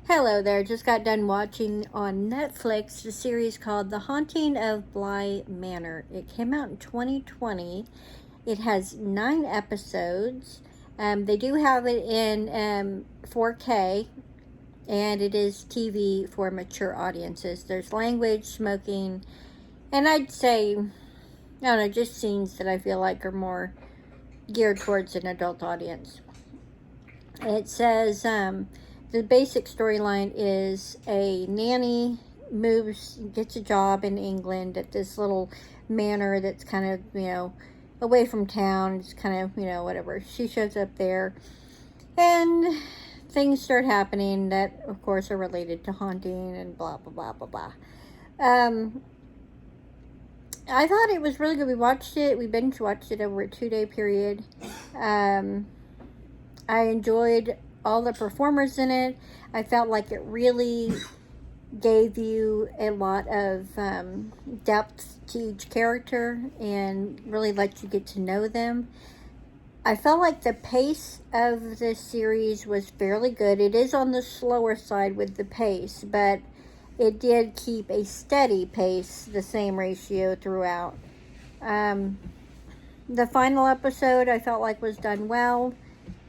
Hello there, just got done watching on Netflix the series called The Haunting of Bly Manor. It came out in 2020. It has 9 episodes. They do have it in 4K, and it is TV for mature audiences. There's language, smoking, and I'd say, I don't know, just scenes that I feel like are more geared towards an adult audience. It says, the basic storyline is a nanny gets a job in England at this little manor that's kind of, away from town. It's kind of, whatever. She shows up there, and things start happening that, of course, are related to haunting and blah, blah, blah, blah, blah. I thought it was really good. We watched it. We binge watched it over a 2-day period. I enjoyed all the performers in it. I felt like it really gave you a lot of depth to each character and really let you get to know them. I felt like the pace of this series was fairly good. It is on the slower side with the pace, but it did keep a steady pace, the same ratio throughout. The final episode I felt like was done well.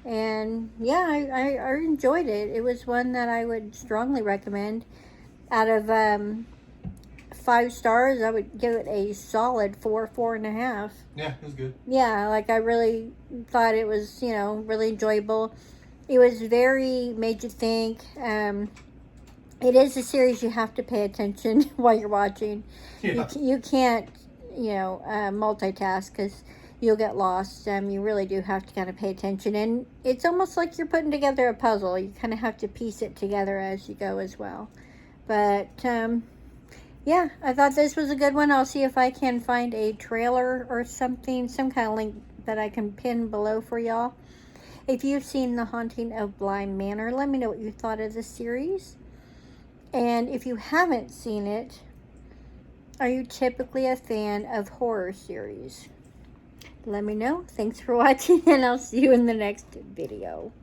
And yeah, I enjoyed it. It was one that I would strongly recommend. Out of 5 stars, I would give it a solid 4.5. Yeah, it was good. Yeah, like I really thought it was, really enjoyable. It was made you think. It is a series you have to pay attention while you're watching. Yeah. You can't, multitask because you'll get lost. You really do have to kind of pay attention. And it's almost like you're putting together a puzzle. You kind of have to piece it together as you go as well. But, yeah, I thought this was a good one. I'll see if I can find a trailer or something, some kind of link that I can pin below for y'all. If you've seen The Haunting of Bly Manor, let me know what you thought of the series. And if you haven't seen it, are you typically a fan of horror series? Let me know. Thanks for watching, and I'll see you in the next video.